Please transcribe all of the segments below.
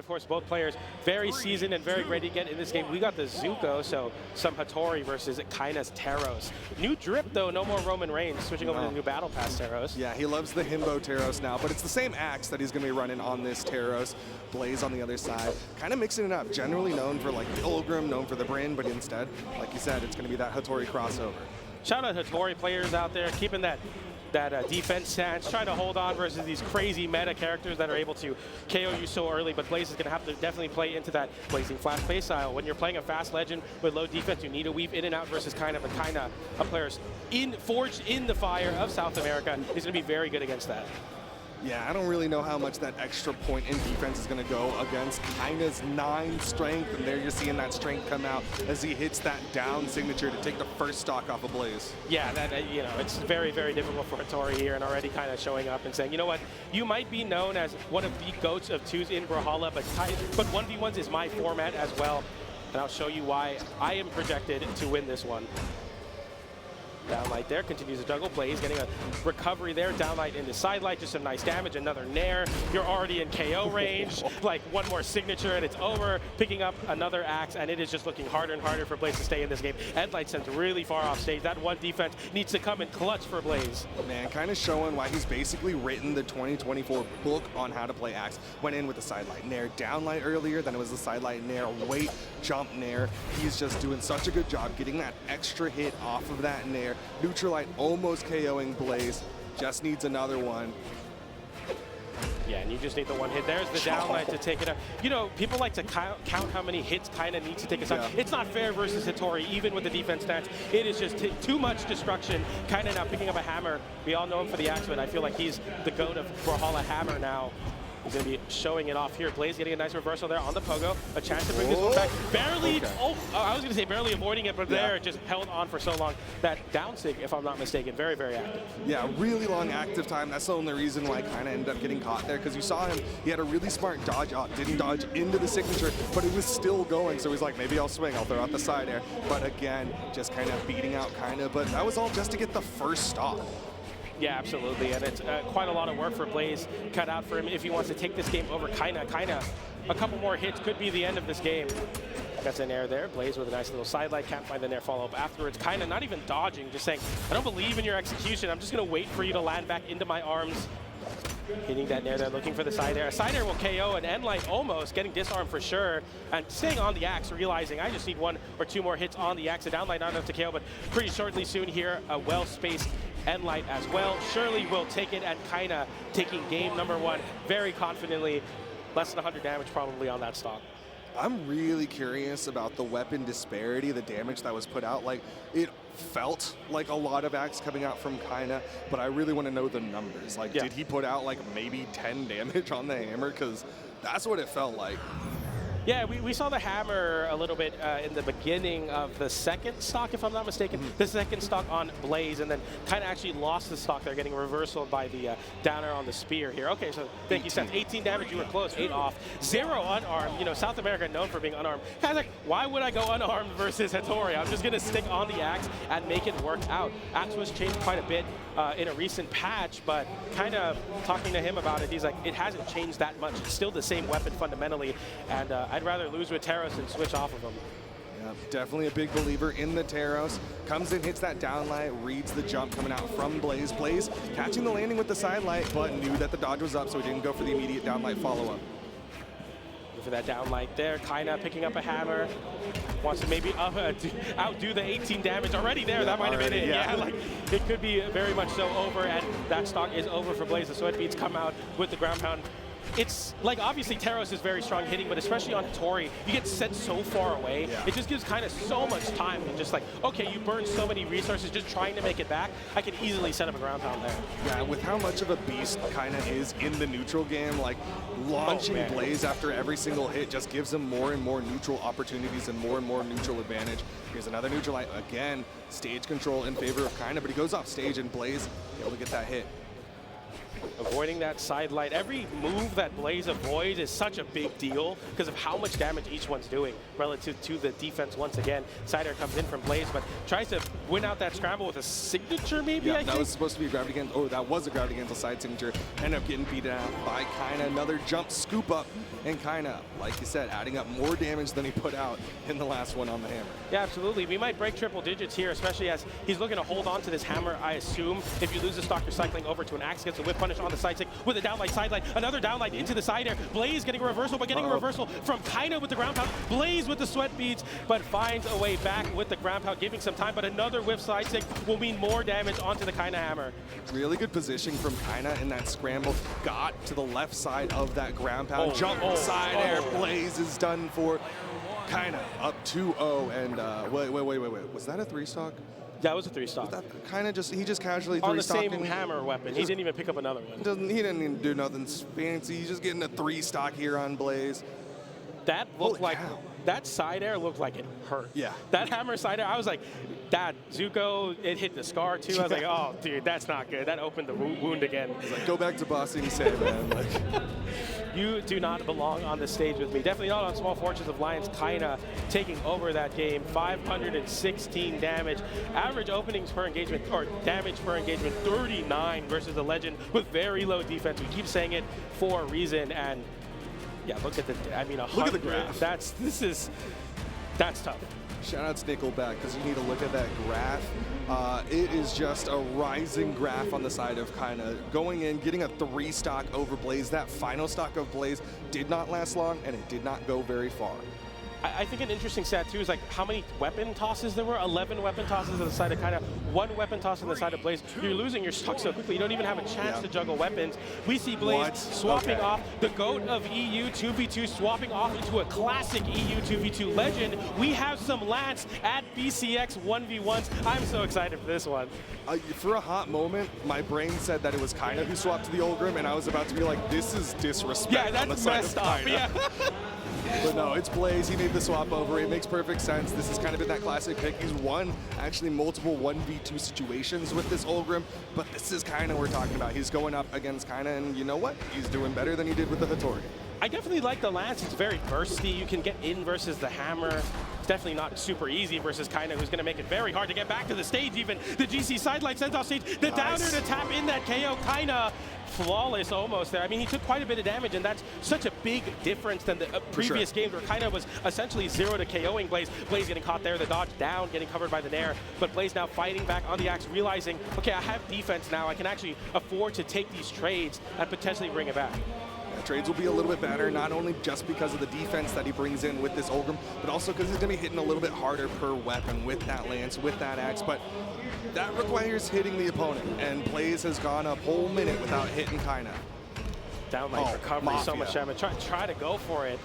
of course, both players very seasoned and very great again in this game. We got the Zuko, so some Hattori versus Kyna's Teros. New drip, though, no more Roman Reigns, switching over to the new Battle Pass Teros. Yeah, he loves the Himbo Teros now, but it's the same axe that he's going to be running on this Teros. Blaze on the other side, kind of mixing it up. Generally known for like the Ulgrim, known for the Bryn, but instead, like you said, it's going to be that Hattori crossover. Shout out Hattori players out there, keeping that defense stance, trying to hold on versus these crazy meta characters that are able to KO you so early, but Blaze is going to have to definitely play into that Blazing Flash play style. When you're playing a fast legend with low defense, you need to weave in and out versus Kyna, but Kyna, a player forged in the fire of South America, is going to be very good against that. Yeah, I don't really know how much that extra point in defense is going to go against Kyna's 9 strength, and there you're seeing that strength come out as he hits that down signature to take the first stock off of Blaze. Yeah, that you know, it's very, very difficult for Hattori here, and already kind of showing up and saying, you know what, you might be known as one of the GOATs of 2s in Brawlhalla, but 1v1s is my format as well, and I'll show you why I am projected to win this one. Downlight there, continues to juggle. Blaze getting a recovery there. Downlight into sidelight, just some nice damage. Another Nair. You're already in KO range. Like one more signature and it's over. Picking up another axe, and it is just looking harder and harder for Blaze to stay in this game. Endlight sent really far off stage. That one defense needs to come in clutch for Blaze. Man, kind of showing why he's basically written the 2024 book on how to play axe. Went in with the sidelight Nair. Downlight earlier, then it was the sidelight Nair. Wait, jump Nair. He's just doing such a good job getting that extra hit off of that Nair. Neutralite almost KOing Blaze, just needs another one. Yeah, and you just need the one hit. There's the downlight to take it up. You know, people like to count how many hits Kyna needs to take a side. Yeah. It's not fair versus Hattori, even with the defense stats. It is just too much destruction. Kyna now picking up a hammer. We all know him for the axe, but I feel like he's the GOAT of Brawlhalla hammer now. He's going to be showing it off here. Blaze getting a nice reversal there on the pogo. A chance to bring this one back. Barely, I was going to say barely avoiding it, but there it just held on for so long. That down sig, if I'm not mistaken, very, very active. Yeah, really long active time. That's the only reason why Kyna ended up getting caught there, because you saw him, he had a really smart dodge out. Didn't dodge into the signature, but it was still going. So he's like, maybe I'll swing, I'll throw out the side air. But again, just kind of beating out Kyna. But that was all just to get the first stop. Yeah, absolutely, and it's quite a lot of work for Blaze cut out for him if he wants to take this game over Kyna. Kyna, a couple more hits could be the end of this game. Gets an air there. Blaze with a nice little sidelight. Can't find the Nair follow-up afterwards. Kyna not even dodging, just saying, I don't believe in your execution. I'm just going to wait for you to land back into my arms. Hitting that Nair there, looking for the side air. A side air will KO, and Endlight almost getting disarmed for sure. And staying on the axe, realizing I just need 1 or 2 more hits on the axe. A downlight not enough to KO, but pretty shortly soon here, a well-spaced Endlight as well. Surely will take it, and Kyna taking game number 1 very confidently. Less than 100 damage probably on that stock. I'm really curious about the weapon disparity, the damage that was put out. Like, it felt like a lot of axe coming out from Kyna, but I really want to know the numbers. Like, did he put out like maybe 10 damage on the hammer? Because that's what it felt like. Yeah, we saw the hammer a little bit in the beginning of the second stock, if I'm not mistaken. The second stock on Blaze, and then kind of actually lost the stock there, getting reversal by the downer on the spear here. Okay, so thank you, Seth. 18 damage, you were close, 8 off. 0 unarmed. You know, South America known for being unarmed. Guys, like, why would I go unarmed versus Hattori? I'm just going to stick on the axe and make it work out. Axe was changed quite a bit in a recent patch, but kind of talking to him about it, he's like, it hasn't changed that much. It's still the same weapon fundamentally, and I'd rather lose with Teros and switch off of him. Yeah, definitely a big believer in the Teros. Comes in, hits that downlight, reads the jump coming out from Blaze. Blaze catching the landing with the sidelight, but knew that the dodge was up, so he didn't go for the immediate downlight follow-up. For that downlight there, Kyna picking up a hammer. Wants to maybe outdo the 18 damage already there. Yeah, that might have been it. Yeah, like it could be very much so over, and that stock is over for Blaze. The sweat beats come out with the ground pound. It's like, obviously Teros is very strong hitting, but especially on Hattori, you get set so far away. It just gives Kyna so much time, and just like, okay, you burn so many resources just trying to make it back. I can easily set up a ground pound there. Yeah, with how much of a beast Kyna is in the neutral game, like launching Blaze after every single hit just gives him more and more neutral opportunities and more neutral advantage. Here's another neutral light again, stage control in favor of Kyna, but he goes off stage and Blaze able to get that hit. Avoiding that side light. Every move that Blaze avoids is such a big deal because of how much damage each one's doing relative to the defense once again. Side air comes in from Blaze, but tries to win out that scramble with a signature maybe, I think? That was supposed to be a gravity cancel. Oh, that was a gravity cancel side signature. Ended up getting beat out by Kyna. Another jump scoop up and Kyna, like you said, adding up more damage than he put out in the last one on the hammer. Yeah, absolutely. We might break triple digits here, especially as he's looking to hold on to this hammer, I assume. If you lose the stock, you're cycling over to an axe, gets a whip punish on the side stick with a downlight sidelight, another downlight into the side air. Blaze getting a reversal, but getting a reversal from Kyna with the ground pound. Blaze with the sweat beads, but finds a way back with the ground pound, giving some time, but another whip side stick will mean more damage onto the Kyna hammer. Really good positioning from Kyna in that scramble. Got to the left side of that ground pound. Jump side air. Blaze is done for. Kyna up 2-0, and wait. Was that a 3-stock? That was a 3-stock. Kyna he just casually 3-stocked on the same hammer weapon. He didn't even pick up another one. He didn't even do nothing fancy. He's just getting a 3-stock here on Blaze. That looked like that side air looked like it hurt. Yeah. That hammer side air, I was like, Dad, Zuko, it hit the scar too. I was like, oh, dude, that's not good. That opened the wound again. He's like, go back to Bossing and say, man. Like, you do not belong on the stage with me. Definitely not on Small Fortunes of Lions. Kyna taking over that game. 516 damage. Average openings per engagement, or damage per engagement, 39 versus the Legend with very low defense. We keep saying it for a reason, and yeah, look at the, look at the graph. That's tough. Shout out to Nickelback, because you need to look at that graph. It is just a rising graph on the side of Kyna. Going in, getting a 3-stock over Blaze. That final stock of Blaze did not last long, and it did not go very far. I think an interesting stat too is like how many weapon tosses there were. 11 weapon tosses on the side of Kyna, 1 weapon toss on the side of Blaze. You're losing your stock so quickly. You don't even have a chance to juggle weapons. We see Blaze swapping off the GOAT of EU 2v2, swapping off into a classic EU 2v2 Legend. We have some Lance at BCX 1v1s. I'm so excited for this one. For a hot moment, my brain said that it was Kyna who swapped to the Ulgrim, and I was about to be like, this is disrespect. Yeah, that's on the side messed of up. Kyna. Yeah. But no, it's Blaze. He made the swap over. It makes perfect sense. This has kind of been that classic pick. He's won actually multiple 1v2 situations with this Ulgrim, but this is Kyna we're talking about. He's going up against Kyna, and you know what? He's doing better than he did with the Hattori. I definitely like the Lance. It's very bursty. You can get in versus the hammer. It's definitely not super easy versus Kyna, who's going to make it very hard to get back to the stage even. The GC sidelight sends off stage. The downer to tap in that KO. Kyna flawless almost there. I mean, he took quite a bit of damage, and that's such a big difference than the previous games where Kyna was essentially 0 to KOing Blaze. Blaze getting caught there, the dodge down, getting covered by the Nair, but Blaze now fighting back on the axe, realizing, okay, I have defense now. I can actually afford to take these trades and potentially bring it back. Trades will be a little bit better, not only just because of the defense that he brings in with this Ulgrim, but also because he's going to be hitting a little bit harder per weapon with that Lance, with that axe. But that requires hitting the opponent, and Blaze has gone a whole minute without hitting Kyna. Downlight recovery, so much damage. Try to go for it.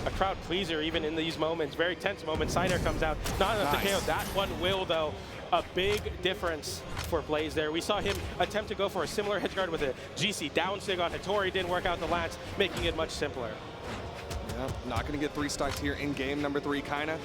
A crowd pleaser even in these moments, very tense moments. Side air comes out, not enough to KO. That one will though. A big difference for Blaze there. We saw him attempt to go for a similar hedge guard with a GC down sig on Hattori. Didn't work out the Lance, making it much simpler. Yeah, not going to get 3-stocked here in game number 3. Kyna,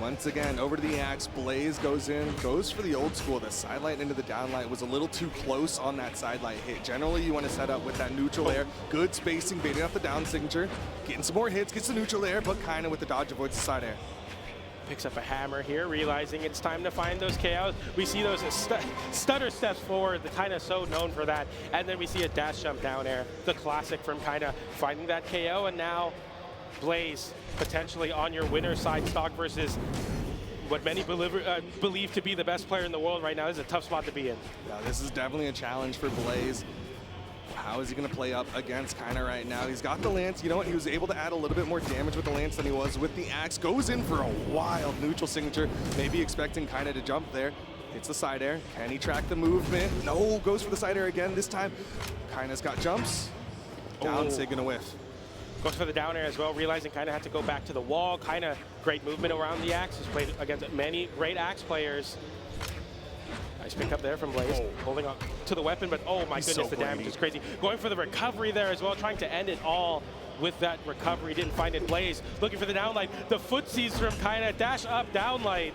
once again, over to the axe. Blaze goes in, goes for the old school. The sidelight into the downlight was a little too close on that sidelight hit. Generally, you want to set up with that neutral air. Good spacing, baiting out the down signature. Getting some more hits, gets the neutral air, but Kyna with the dodge avoids the side air. Picks up a hammer here, realizing it's time to find those KOs. We see those stutter steps forward, the Kyna so known for that. And then we see a dash jump down air, the classic from Kyna, finding that KO. And now Blaze potentially on your winner side stock versus what many believe to be the best player in the world right now. This is a tough spot to be in. Yeah, this is definitely a challenge for Blaze. How is he going to play up against Kyna right now? He's got the Lance. You know what? He was able to add a little bit more damage with the Lance than he was with the axe. Goes in for a wild neutral signature. Maybe expecting Kyna to jump there. Hits the side air. Can he track the movement? No, goes for the side air again. This time, Kyna's got jumps. Down sig gonna whiff. Goes for the down air as well, realizing Kyna had to go back to the wall. Kyna, great movement around the axe. Has played against many great axe players. Nice pick up there from Blaze, holding on to the weapon, but oh my goodness, the damage is crazy. Going for the recovery there as well, trying to end it all with that recovery. Didn't find it. Blaze looking for the downlight. The footsies from Kyna, dash up, downlight.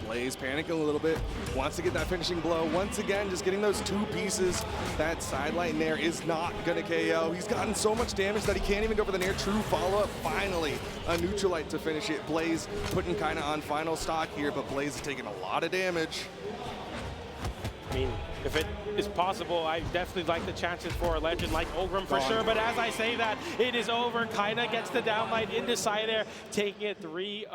Blaze panicking a little bit, wants to get that finishing blow. Once again, just getting those 2 pieces. That sidelight Nair is not gonna KO. He's gotten so much damage that he can't even go for the Nair. True follow-up, finally, a neutralite to finish it. Blaze putting Kyna on final stock here, but Blaze is taking a lot of damage. mean, if it is possible, I definitely like the chances for a legend like Ogrim for sure. But as I say that, it is over. Kyna gets the downlight into side air, taking it 3-0.